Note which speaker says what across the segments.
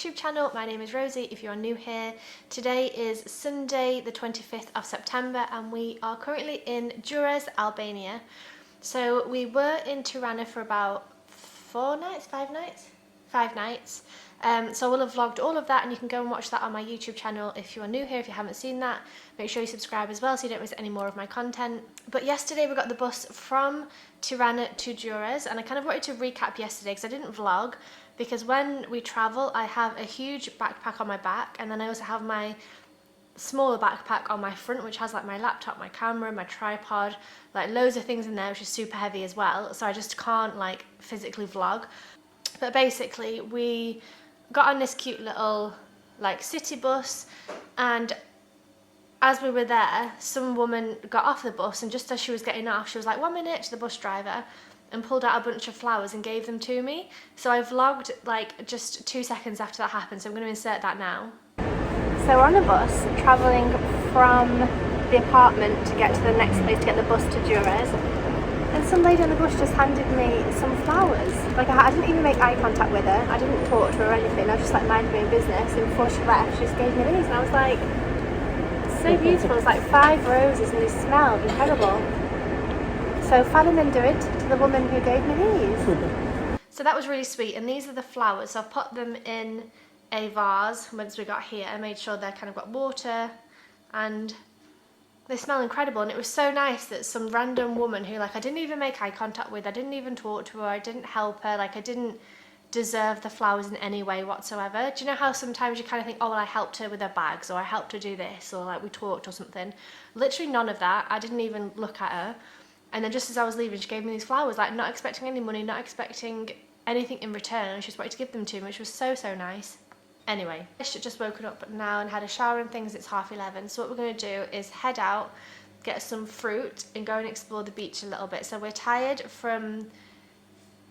Speaker 1: YouTube channel. My name is Rosie if you're new here. Today is Sunday the 25th of September and we are currently in Durres Albania. So we were in Tirana for about 5 nights. So I will have vlogged all of that and you can go and watch that on my YouTube channel if you are new here. If you haven't seen that, make sure you subscribe as well so you don't miss any more of my content. But yesterday we got the bus from Tirana to Durres and I kind of wanted to recap yesterday because I didn't vlog, because when we travel I have a huge backpack on my back and then I also have my smaller backpack on my front which has like my laptop, my camera, my tripod, like loads of things in there which is super heavy as well, so I just can't like physically vlog. But basically we got on this cute little like city bus, and as we were there some woman got off the bus and just as she was getting off she was like 1 minute to the bus driver and pulled out a bunch of flowers and gave them to me. So I vlogged like just 2 seconds after that happened, so I'm going to insert that now. So we're on a bus travelling from the apartment to get to the next place to get the bus to Durres, and some lady on the bus just handed me some flowers. Like I didn't even make eye contact with her, I didn't talk to her or anything, I was just like minding my own business, and before she left she just gave me these and I was like, so beautiful. It's like 5 roses and they smell incredible. So Fallon and Durid to the woman who gave me these. So that was really sweet, and these are the flowers. So I've put them in a vase once we got here. I made sure they kind of got water and they smell incredible, and it was so nice that some random woman who like I didn't even make eye contact with, I didn't even talk to her, I didn't help her, like I didn't deserve the flowers in any way whatsoever. Do you know how sometimes you kind of think, oh well, I helped her with her bags, or I helped her do this, or like we talked or something? Literally none of that. I didn't even look at her. And then just as I was leaving, she gave me these flowers, like not expecting any money, not expecting anything in return, and she just wanted to give them to me, which was so nice. Anyway, I should just woken up now and had a shower and things. It's 11:30, so what we're going to do is head out, get some fruit and go and explore the beach a little bit. So we're tired from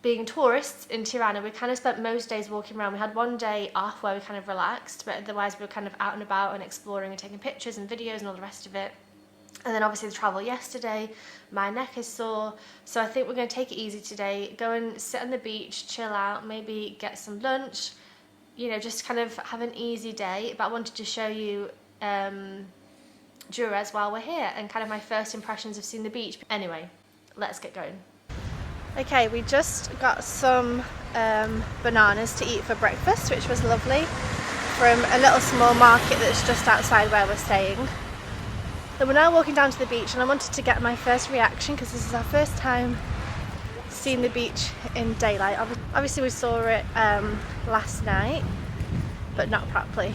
Speaker 1: being tourists in Tirana. We kind of spent most days walking around. We had one day off where we kind of relaxed, but otherwise we were kind of out and about and exploring and taking pictures and videos and all the rest of it. And then obviously the travel yesterday, my neck is sore, so I think we're going to take it easy today, go and sit on the beach, chill out, maybe get some lunch, you know, just kind of have an easy day. But I wanted to show you Durres while we're here and kind of my first impressions of seeing the beach. Anyway, let's get going. Okay, we just got some bananas to eat for breakfast, which was lovely, from a little small market that's just outside where we're staying. So we're now walking down to the beach and I wanted to get my first reaction because this is our first time seeing the beach in daylight. Obviously we saw it last night, but not properly.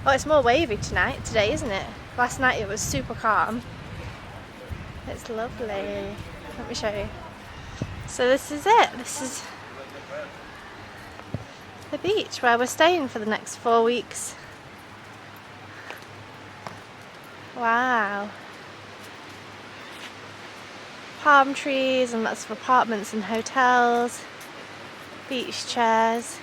Speaker 1: Oh, it's more wavy today, isn't it? Last night it was super calm. It's lovely. Let me show you. So this is it. This is the beach where we're staying for the next 4 weeks. Wow. Palm trees and lots of apartments and hotels, beach chairs,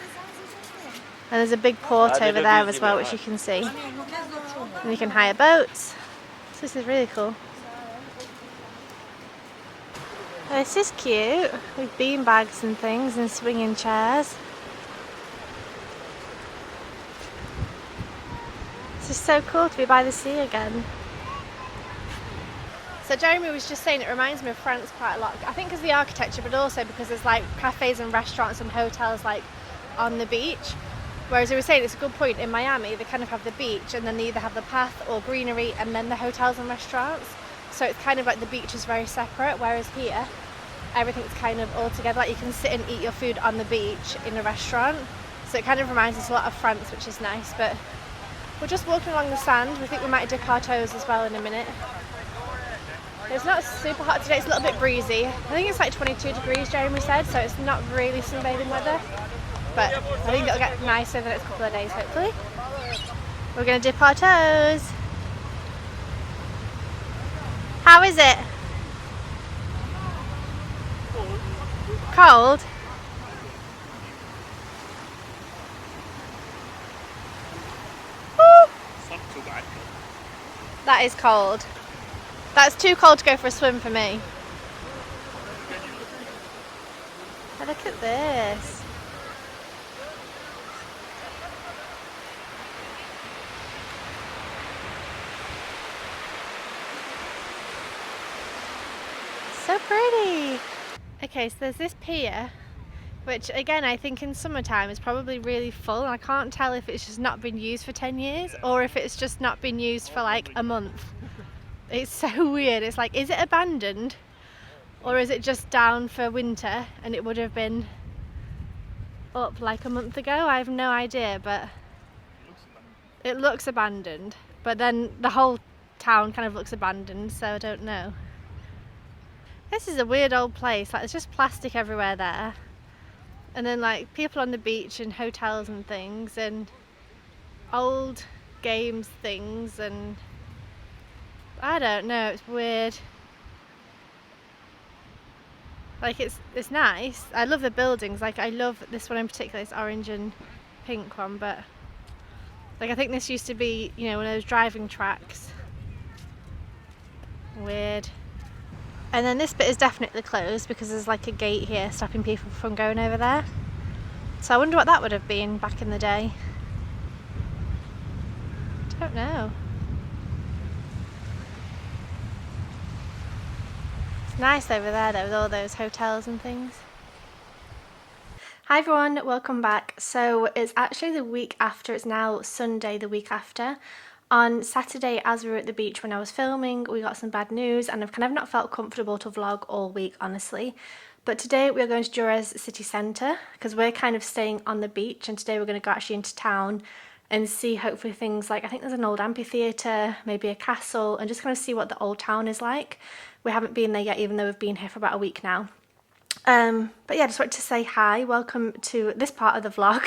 Speaker 1: and there's a big port over there as well which you can see, and you can hire boats. So this is really cool. This is cute, with bean bags and things and swinging chairs. This is so cool to be by the sea again. So Jeremy was just saying it reminds me of France quite a lot. I think because of the architecture, but also because there's like cafes and restaurants and hotels like on the beach. Whereas he was saying, it's a good point, in Miami they kind of have the beach and then they either have the path or greenery and then the hotels and restaurants. So it's kind of like the beach is very separate, whereas here everything's kind of all together. Like you can sit and eat your food on the beach in a restaurant. So it kind of reminds us a lot of France, which is nice. But we're just walking along the sand. We think we might dip our toes as well in a minute. It's not super hot today, it's a little bit breezy. I think it's like 22 degrees, Jeremy said, so it's not really sunbathing weather. But I think it'll get nicer the next couple of days, hopefully. We're going to dip our toes. How is it? Cold? Woo! That is cold. That's too cold to go for a swim for me. Oh, look at this. So pretty. Okay, so there's this pier, which again I think in summertime is probably really full, and I can't tell if it's just not been used for 10 years or if it's just not been used for like a month. It's so weird. It's like, is it abandoned or is it just down for winter and it would have been up like a month ago? I have no idea, but it looks abandoned, but then the whole town kind of looks abandoned, so I don't know. This is a weird old place. Like, there's just plastic everywhere there, and then like people on the beach and hotels and things, and old games things, and I don't know, it's weird. Like, it's nice. I love the buildings. Like, I love this one in particular, this orange and pink one, but like I think this used to be, you know, one of those driving tracks. Weird. And then this bit is definitely closed because there's like a gate here stopping people from going over there. So I wonder what that would have been back in the day. Don't know. It's nice over there though, with all those hotels and things. Hi everyone, welcome back. So it's actually the week after, it's now Sunday the week after. On Saturday, as we were at the beach when I was filming, we got some bad news, and I've kind of not felt comfortable to vlog all week, honestly. But today we're going to Durres city centre because we're kind of staying on the beach, and today we're going to go actually into town and see hopefully things like, I think there's an old amphitheatre, maybe a castle, and just kind of see what the old town is like. We haven't been there yet, even though we've been here for about a week now. But yeah, just wanted to say hi, welcome to this part of the vlog.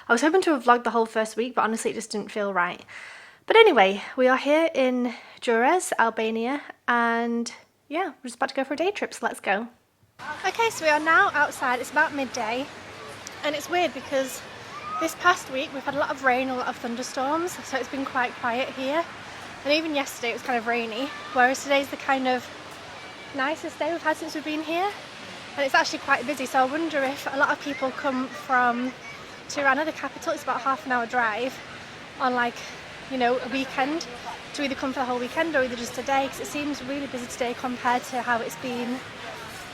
Speaker 1: I was hoping to have vlogged the whole first week, but honestly it just didn't feel right. But anyway, we are here in Durres, Albania, and yeah, we're just about to go for a day trip, so let's go. Okay, so we are now outside. It's about midday, and it's weird because this past week we've had a lot of rain, a lot of thunderstorms, so it's been quite quiet here. And even yesterday it was kind of rainy, whereas today's the kind of nicest day we've had since we've been here. And it's actually quite busy, so I wonder if a lot of people come from Tirana, the capital. It's about half an hour drive on, like, you know, a weekend, to either come for the whole weekend or either just a day, because it seems really busy today compared to how it's been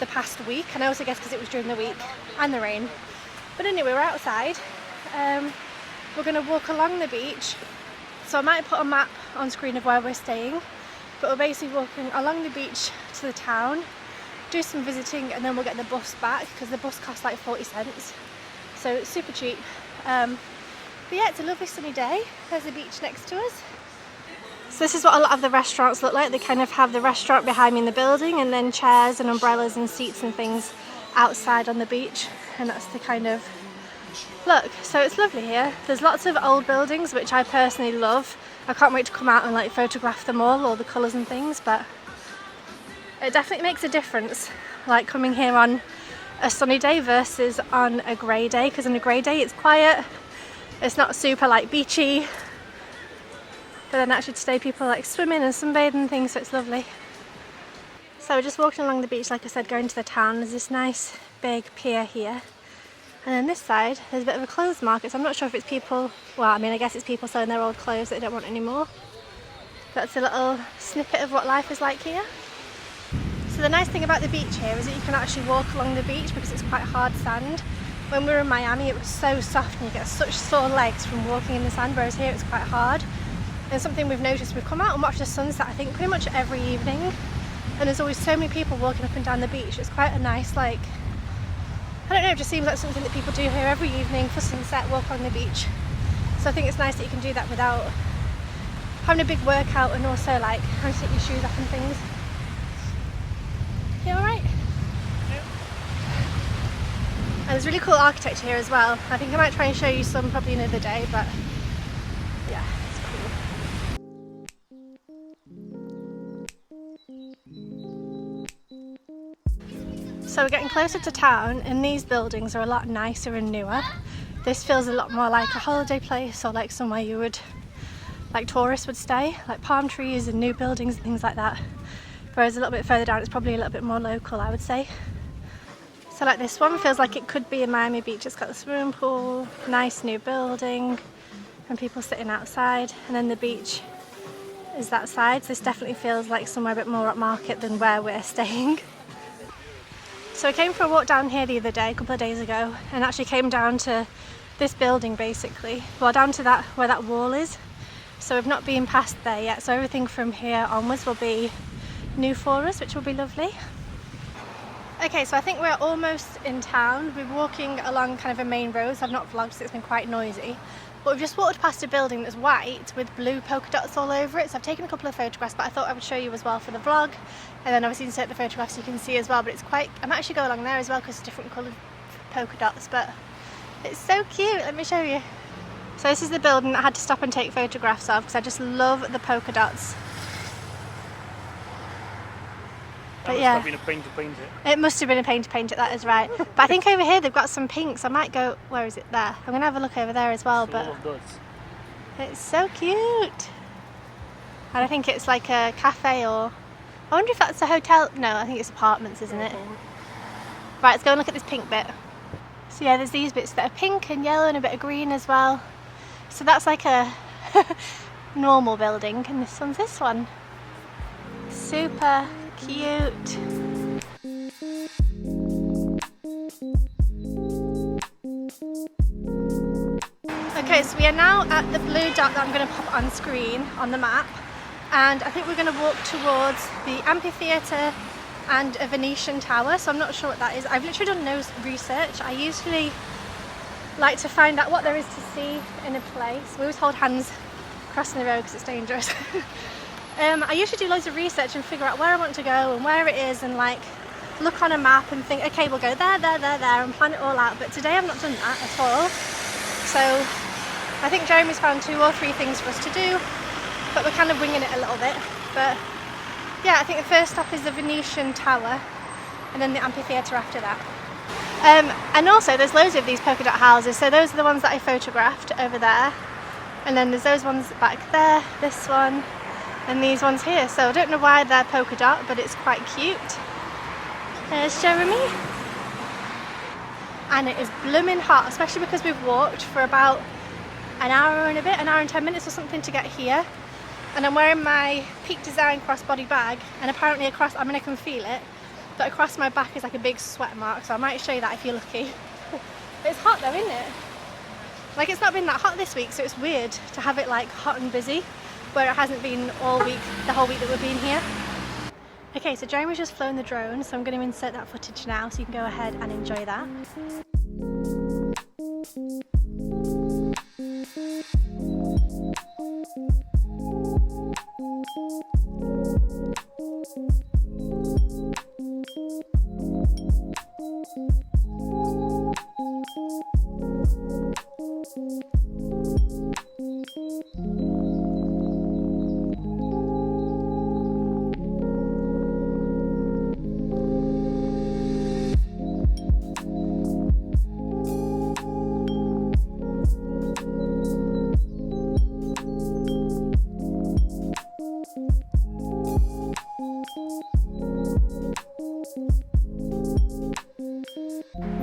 Speaker 1: the past week. And I also guess because it was during the week and the rain. But anyway, we're outside. We're going to walk along the beach, so I might put a map on screen of where we're staying, but we're basically walking along the beach to the town, do some visiting, and then we'll get the bus back because the bus costs like 40 cents, so it's super cheap. But yeah, it's a lovely sunny day. There's a beach next to us. So this is what a lot of the restaurants look like. They kind of have the restaurant behind me in the building, and then chairs and umbrellas and seats and things outside on the beach, and that's the kind of look. So it's lovely here. There's lots of old buildings which I personally love. I can't wait to come out and like photograph them all the colours and things, but it definitely makes a difference, like coming here on a sunny day versus on a grey day, because on a grey day it's quiet, it's not super like beachy, but then actually today people are like swimming and sunbathing and things, so it's lovely. So we're just walking along the beach, like I said, going to the town. There's this nice big pier here, and then this side there's a bit of a clothes market, so I'm not sure if it's people, well I mean I guess it's people selling their old clothes that they don't want anymore. That's a little snippet of what life is like here. So the nice thing about the beach here is that you can actually walk along the beach because it's quite hard sand. When we were in Miami it was so soft and you get such sore legs from walking in the sand, whereas here it's quite hard. And something we've noticed, we've come out and watched the sunset I think pretty much every evening, and there's always so many people walking up and down the beach. It's quite a nice, like, I don't know, it just seems like something that people do here every evening for sunset, walk on the beach. So I think it's nice that you can do that without having a big workout and also like having to take your shoes off and things. You alright? Yep. And there's really cool architecture here as well. I think I might try and show you some probably another day, but yeah, it's cool. So we're getting closer to town, and these buildings are a lot nicer and newer. This feels a lot more like a holiday place, or like somewhere you would, like tourists would stay, like palm trees and new buildings and things like that. Whereas a little bit further down it's probably a little bit more local, I would say. So like this one feels like it could be in Miami Beach. It's got the swimming pool, nice new building, and people sitting outside, and then the beach is that side. So this definitely feels like somewhere a bit more upmarket than where we're staying. So I came for a walk down here the other day, a couple of days ago, and actually came down to this building basically. Well, down to that, where that wall is. So we've not been past there yet, so everything from here onwards will be new for us, which will be lovely. Okay, so I think we're almost in town. We're walking along kind of a main road, so I've not vlogged, so it's been quite noisy. But we've just walked past a building that's white with blue polka dots all over it. So I've taken a couple of photographs, but I thought I would show you as well for the vlog. And then obviously insert the photographs you can see as well. But it's quite, I might actually go along there as well because it's different coloured polka dots. But it's so cute, let me show you. So this is the building that I had to stop and take photographs of because I just love the polka dots. But yeah,
Speaker 2: been a pain to paint it.
Speaker 1: It must have been a pain to paint it, that is right. But I think over here they've got some pinks. I might go, where is it there? I'm going to have a look over there as well. But it's so cute. And I think it's like a cafe, or I wonder if that's a hotel. No, I think it's apartments, isn't it? Right, let's go and look at this pink bit. So yeah, there's these bits that are pink and yellow and a bit of green as well. So that's like a normal building, and this one's this one. Super cute. Okay, so we are now at the blue dot that I'm going to pop on screen on the map, and I think we're going to walk towards the amphitheater and a Venetian tower. So I'm not sure what that is. I've literally done no research. I usually like to find out what there is to see in a place. We always hold hands crossing the road because it's dangerous. I usually do loads of research and figure out where I want to go and where it is, and like look on a map and think, okay, we'll go there, there, there, there, and plan it all out. But today I've not done that at all. So I think Jeremy's found 2 or 3 things for us to do, but we're kind of winging it a little bit. But yeah, I think the first stop is the Venetian tower, and then the amphitheater after that. And also there's loads of these polka dot houses. So those are the ones that I photographed over there, and then there's those ones back there, this one, and these ones here. So I don't know why they're polka dot, but it's quite cute. There's Jeremy. And it is blooming hot, especially because we've walked for about an hour and a bit, an hour and 10 minutes or something to get here. And I'm wearing my Peak Design crossbody bag, and apparently across, I mean I can feel it, but across my back is like a big sweat mark, so I might show you that if you're lucky. It's hot though, isn't it? Like, it's not been that hot this week, so it's weird to have it like hot and busy, where it hasn't been all week, the whole week that we've been here. Okay, so Jeremy's just flown the drone, so I'm going to insert that footage now so you can go ahead and enjoy that.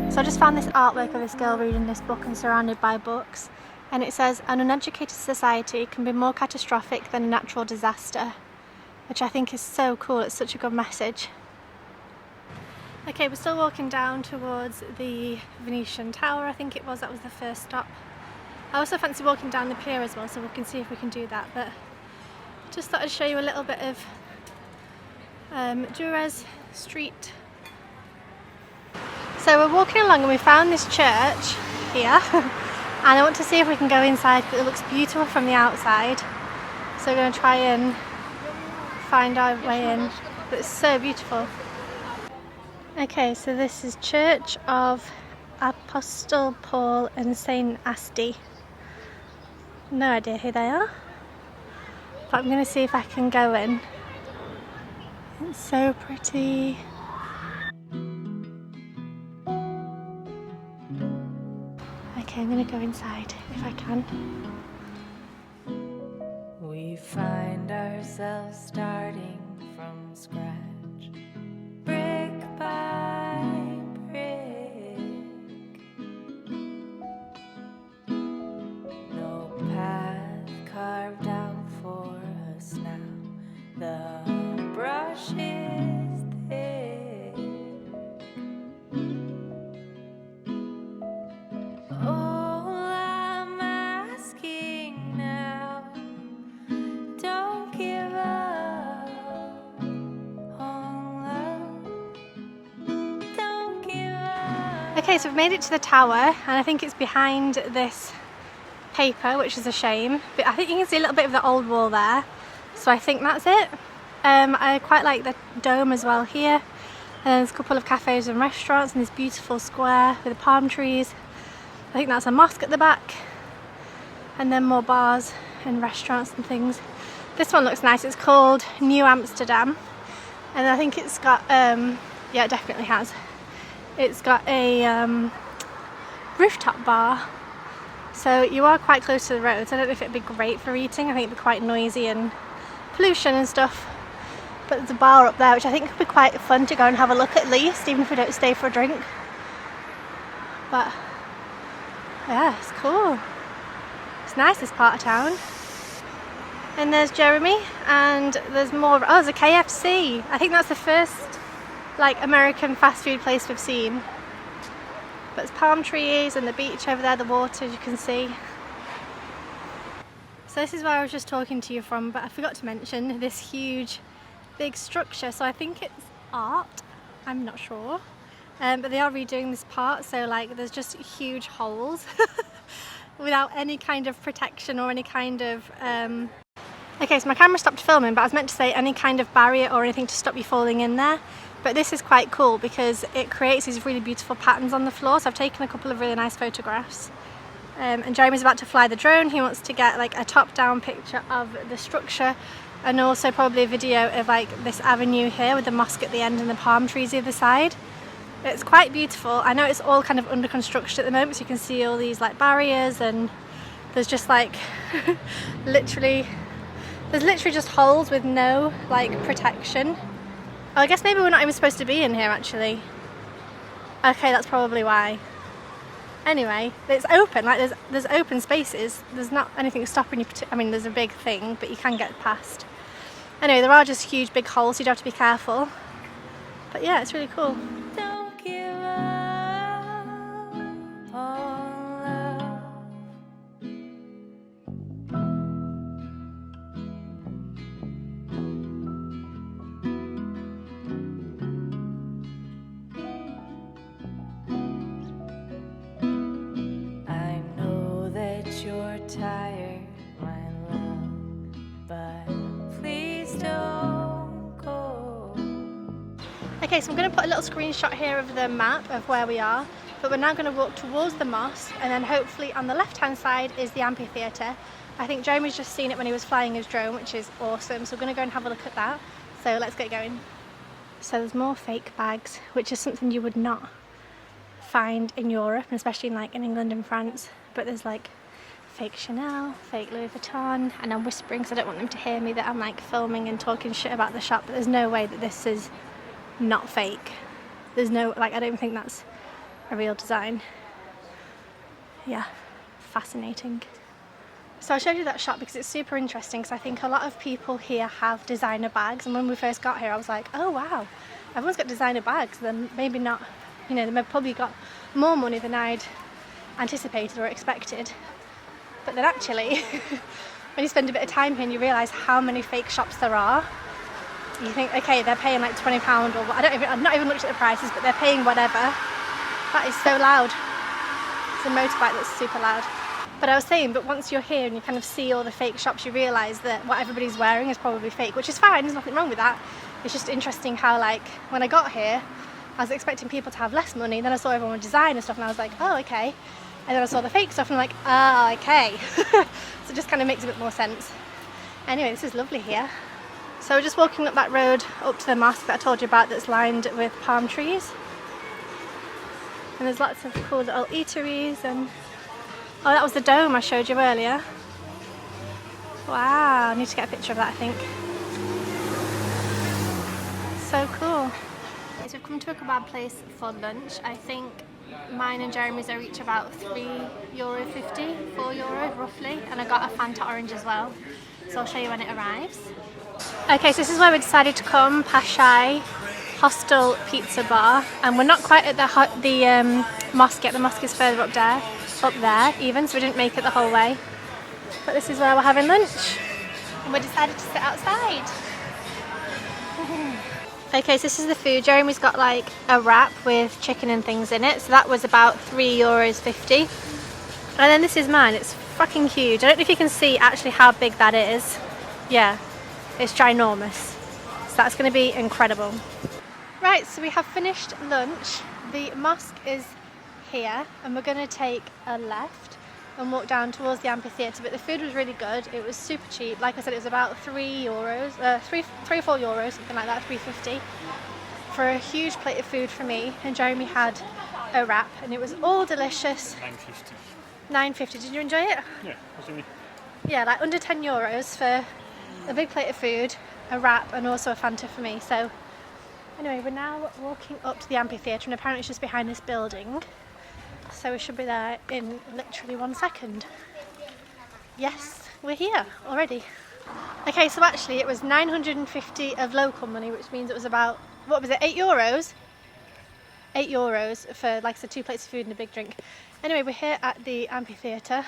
Speaker 1: So I just found this artwork of this girl reading this book and surrounded by books, and it says, an uneducated society can be more catastrophic than a natural disaster, which I think is so cool. It's such a good message. Okay, we're still walking down towards the Venetian tower, I think it was, that was the first stop. I also fancy walking down the pier as well, so we can see if we can do that, but just thought I'd show you a little bit of Durres Street. So we're walking along and we found this church here and I want to see if we can go inside because it looks beautiful from the outside. So we're going to try and find our way in, but it's so beautiful. Okay, so this is Church of Apostle Paul and Saint Asti. No idea who they are, but I'm going to see if I can go in. It's so pretty. Okay, I'm gonna go inside if I can.
Speaker 3: We find ourselves starting from scratch, brick by brick. No path carved out for us now. The brush is thick.
Speaker 1: Okay, so we've made it to the tower, and I think it's behind this paper, which is a shame, but I think you can see a little bit of the old wall there, so I think that's it. I quite like the dome as well here, and there's a couple of cafes and restaurants in this beautiful square with the palm trees. I think that's a mosque at the back, and then more bars and restaurants and things. This one looks nice. It's called New Amsterdam, and I think it's got yeah, it definitely has. It's got a rooftop bar, so you are quite close to the road, so I don't know if it'd be great for eating. I think it'd be quite noisy and pollution and stuff, but there's a bar up there which I think could be quite fun to go and have a look at least, even if we don't stay for a drink. But yeah, it's cool. It's nice, this part of town. And there's Jeremy, and there's more. Oh, there's a KFC. I think that's the first like American fast food place we've seen. But it's palm trees and the beach over there, the water, as you can see. So this is where I was just talking to you from, but I forgot to mention this huge big structure. So I think it's art, I'm not sure, but they are redoing this part, so like there's just huge holes without any kind of protection or any kind of okay, so my camera stopped filming, but I was meant to say any kind of barrier or anything to stop you falling in there. But this is quite cool because it creates these really beautiful patterns on the floor. So I've taken a couple of really nice photographs. And Jeremy's about to fly the drone. He wants to get like a top-down picture of the structure, and also probably a video of like this avenue here with the mosque at the end and the palm trees either side. It's quite beautiful. I know it's all kind of under construction at the moment, so you can see all these like barriers, and there's just like literally just holes with no like protection. Oh, I guess maybe we're not even supposed to be in here actually. Okay, that's probably why. Anyway, it's open, like there's open spaces. There's not anything stopping you. I mean, there's a big thing, but you can get past. Anyway, there are just huge big holes, so you do have to be careful. But yeah, it's really cool.
Speaker 3: Don't give up on love. I know that you're tired, my love, but please don't go.
Speaker 1: Okay, so I'm going to put a little screenshot here of the map of where we are, but we're now going to walk towards the mosque, and then hopefully on the left hand side is the amphitheatre. I think Jeremy's just seen it when he was flying his drone, which is awesome, so we're going to go and have a look at that. So let's get going. So there's more fake bags, which is something you would not find in Europe, and especially in England and France. But there's like fake Chanel, fake Louis Vuitton, and I'm whispering because I don't want them to hear me that I'm like filming and talking shit about the shop, but there's no way that this is not fake. There's no, like, I don't think that's a real design. Yeah, fascinating. So I showed you that shop because it's super interesting, because I think a lot of people here have designer bags, and when we first got here I was like, oh wow, everyone's got designer bags, then maybe not, you know, they probably got more money than I'd anticipated or expected. But then actually when you spend a bit of time here and you realise how many fake shops there are, you think, okay, they're paying like £20 or what, I've not even looked at the prices, but they're paying whatever. That is so loud. It's a motorbike that's super loud. But I was saying, but once you're here and you kind of see all the fake shops, you realise that what everybody's wearing is probably fake, which is fine, there's nothing wrong with that. It's just interesting how, like, when I got here, I was expecting people to have less money, then I saw everyone with design and stuff, and I was like, oh, okay. And then I saw the fake stuff, and I'm like, oh, okay. So it just kind of makes a bit more sense. Anyway, this is lovely here. So we're just walking up that road up to the mosque that I told you about, that's lined with palm trees. And there's lots of cool little eateries, and oh, that was the dome I showed you earlier. Wow, I need to get a picture of that, I think. So cool. Okay, so we've come to a kebab place for lunch. I think mine and Jeremy's are each about €3.50, €4 roughly, and I got a Fanta orange as well. So I'll show you when it arrives. Okay, so this is where we decided to come, Pashai Hostel Pizza Bar, and we're not quite at the mosque yet. The mosque is further up there even, so we didn't make it the whole way. But this is where we're having lunch, and we decided to sit outside. Okay, so this is the food. Jeremy's got like a wrap with chicken and things in it. So that was about €3.50. And then this is mine. It's fucking huge. I don't know if you can see actually how big that is. Yeah, it's ginormous. So that's going to be incredible. Right, so we have finished lunch. The mosque is here and we're going to take a left and walk down towards the amphitheatre, but the food was really good. It was super cheap. Like I said, it was about €3, 3 or 4 euros, something like that, 3.50 for a huge plate of food for me. And Jeremy had a wrap and it was all delicious. 9.50. Did you enjoy it?
Speaker 2: Yeah, absolutely.
Speaker 1: Yeah, like under €10 for a big plate of food, a wrap and also a Fanta for me. So anyway, we're now walking up to the amphitheatre and apparently it's just behind this building. So we should be there in literally 1 second. Yes, we're here already. Okay, so actually it was 950 of local money, which means it was about, what was it, €8? €8 for, like I said, 2 plates of food and a big drink. Anyway, we're here at the amphitheatre.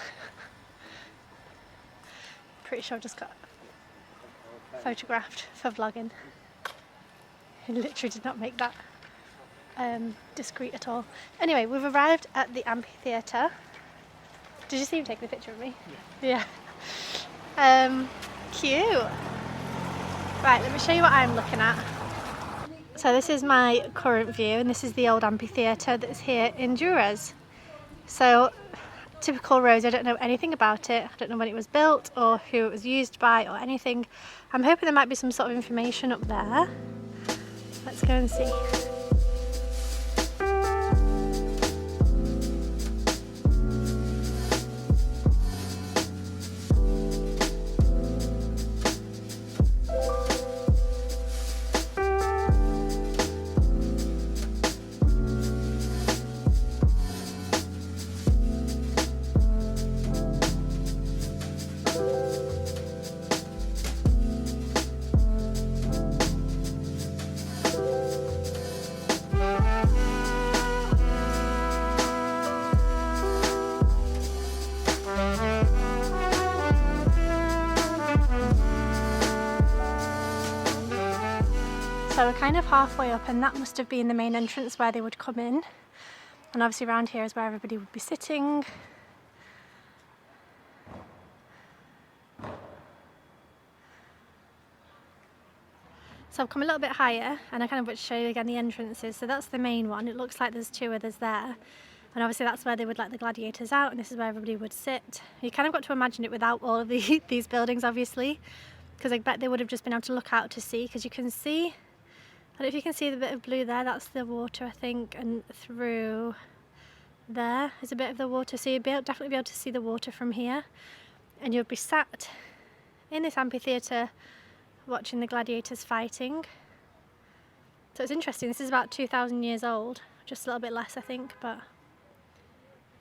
Speaker 1: Pretty sure I just got photographed for vlogging. I literally did not make that discreet at all. Anyway, we've arrived at the amphitheatre. Did you see him taking a picture of me? Yeah. Cute. Right, let me show you what I'm looking at. So this is my current view and this is the old amphitheatre that's here in Durres. So typical roads, I don't know anything about it. I don't know when it was built or who it was used by or anything. I'm hoping there might be some sort of information up there. Let's go and see. So we're kind of halfway up and that must have been the main entrance where they would come in. And obviously around here is where everybody would be sitting. So I've come a little bit higher and I kind of want to show you again the entrances. So that's the main one. It looks like there's 2 others there. And obviously that's where they would let the gladiators out and this is where everybody would sit. You kind of got to imagine it without all of these buildings obviously. Because I bet they would have just been able to look out to sea, because you can see, I don't know if you can see the bit of blue there, that's the water I think, and through there is a bit of the water, so you'd definitely be able to see the water from here. And you'll be sat in this amphitheatre watching the gladiators fighting. So it's interesting, this is about 2,000 years old, just a little bit less I think, but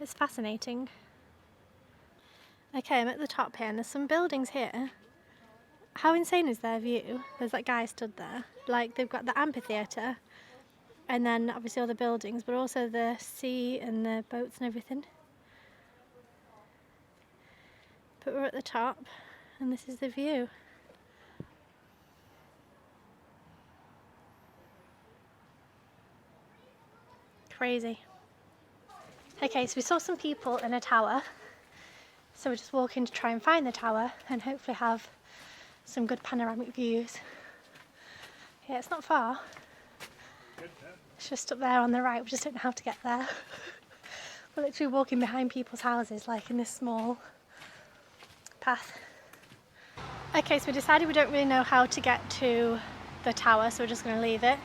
Speaker 1: it's fascinating. Okay, I'm at the top here and there's some buildings here. How insane is their view? There's that guy stood there. Like they've got the amphitheatre and then obviously all the buildings, but also the sea and the boats and everything. But we're at the top and this is the view. Crazy. Okay, so we saw some people in a tower. So we're just walking to try and find the tower and hopefully have some good panoramic views. Yeah, it's not far. It's just up there on the right, we just don't know how to get there. We're literally walking behind people's houses, like in this small path. Okay, so we decided we don't really know how to get to the tower, so we're just going to leave it.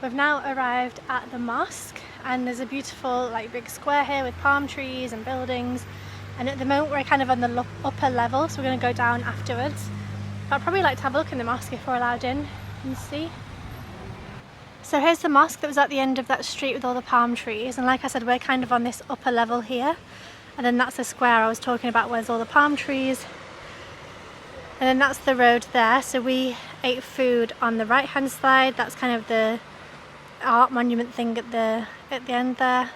Speaker 1: We've now arrived at the mosque, and there's a beautiful, like, big square here with palm trees and buildings. And at the moment we're kind of on the upper level, so we're going to go down afterwards. But I'd probably like to have a look in the mosque if we're allowed in and see. So here's the mosque that was at the end of that street with all the palm trees, and like I said, we're kind of on this upper level here, and then that's the square I was talking about where there's all the palm trees, and then that's the road there. So we ate food on the right hand side, that's kind of the art monument thing at the end there.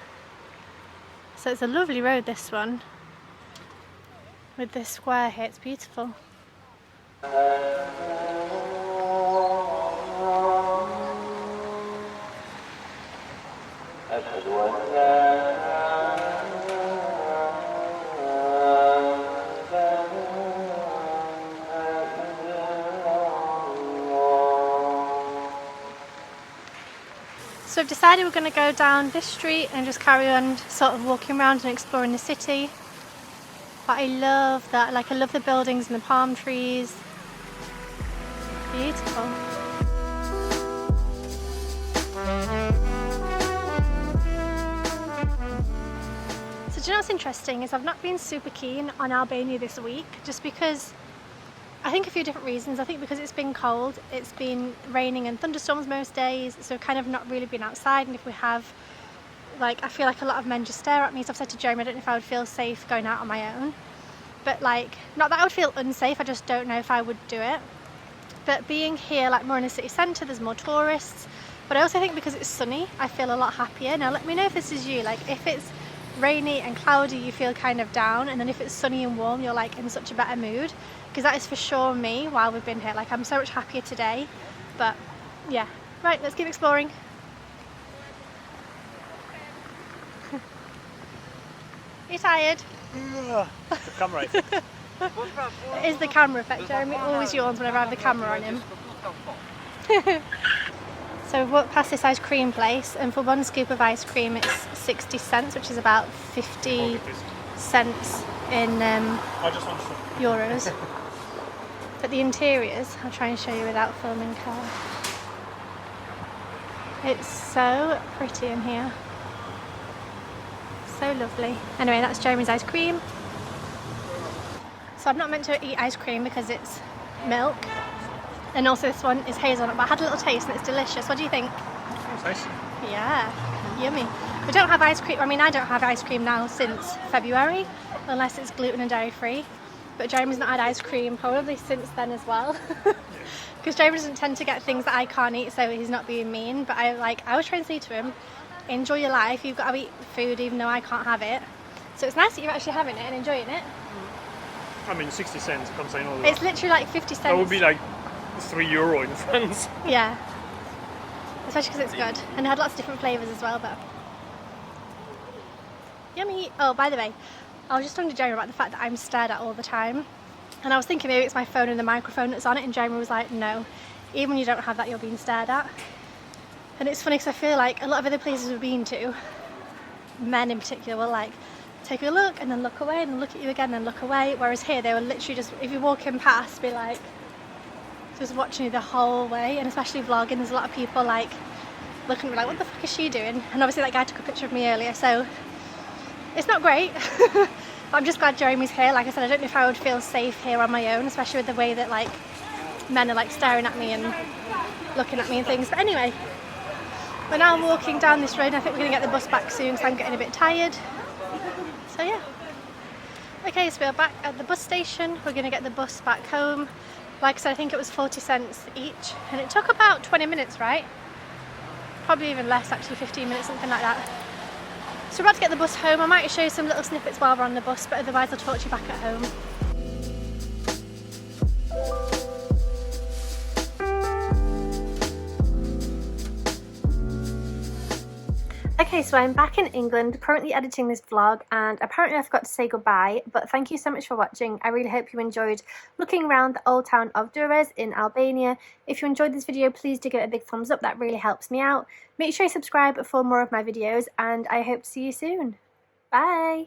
Speaker 1: So it's a lovely road, this one, with this square here, it's beautiful. So I've decided we're going to go down this street and just carry on sort of walking around and exploring the city. But I love that, like I love the buildings and the palm trees. Beautiful. So do you know what's interesting is I've not been super keen on Albania this week, just because I think a few different reasons. I think because it's been cold, it's been raining and thunderstorms most days, so kind of not really been outside, and if we have, like, I feel like a lot of men just stare at me, so I've said to Jeremy I don't know if I would feel safe going out on my own. But like, not that I would feel unsafe, I just don't know if I would do it. But being here, like more in the city centre, there's more tourists, but I also think because it's sunny, I feel a lot happier. Now let me know if this is you, like if it's rainy and cloudy you feel kind of down, and then if it's sunny and warm you're like in such a better mood, because that is for sure me while we've been here. Like I'm so much happier today. But yeah, right, let's keep exploring. Are you tired?
Speaker 2: The camera effect.
Speaker 1: It is the camera effect. Jeremy always yawns whenever I have the camera on him. So we've walked past this ice cream place, and for one scoop of ice cream it's 60 cents, which is about 50 cents in euros. But the interiors, I'll try and show you without filming car. It's so pretty in here. So lovely. Anyway, that's Jeremy's ice cream. So I'm not meant to eat ice cream because it's milk. And also this one is hazelnut, but I had a little taste and it's delicious. What do you think?
Speaker 2: It's nice.
Speaker 1: Yeah, yummy. We don't have ice cream, I mean I don't have ice cream now since February, unless it's gluten and dairy free. But Jeremy's not had ice cream probably since then as well. Because Jeremy doesn't tend to get things that I can't eat, so he's not being mean. But I was trying to say to him, enjoy your life, you've got to eat food even though I can't have it. So it's nice that you're actually having it and enjoying it.
Speaker 2: I mean 60 cents comes in all that.
Speaker 1: It's literally like 50 cents.
Speaker 2: That would be like €3 in France.
Speaker 1: Yeah. Especially because it's good. And it had lots of different flavours as well, but yummy. Oh, by the way, I was just talking to Jeremy about the fact that I'm stared at all the time. And I was thinking maybe it's my phone and the microphone that's on it, and Jeremy was like, no, even when you don't have that, you're being stared at. And it's funny because I feel like a lot of other places we've been to, men in particular will like take a look and then look away and then look at you again and then look away, whereas here they will literally just, if you're walking past, be like just watching you the whole way. And especially vlogging, there's a lot of people like looking at me like, what the fuck is she doing? And obviously that guy took a picture of me earlier, so it's not great. But I'm just glad Jeremy's here. Like I said, I don't know if I would feel safe here on my own, especially with the way that like men are like staring at me and looking at me and things. But anyway, we're now walking down this road and I think we're going to get the bus back soon because I'm getting a bit tired. So yeah. Okay, so we're back at the bus station. We're going to get the bus back home. Like I said, I think it was 40 cents each, and it took about 20 minutes, right? Probably even less, actually 15 minutes, something like that. So we're about to get the bus home. I might show you some little snippets while we're on the bus, but otherwise I'll talk to you back at home. Okay, so I'm back in England, currently editing this vlog, and apparently I forgot to say goodbye, but thank you so much for watching. I really hope you enjoyed looking around the old town of Durres in Albania. If you enjoyed this video, please do give it a big thumbs up, that really helps me out. Make sure you subscribe for more of my videos, and I hope to see you soon. Bye!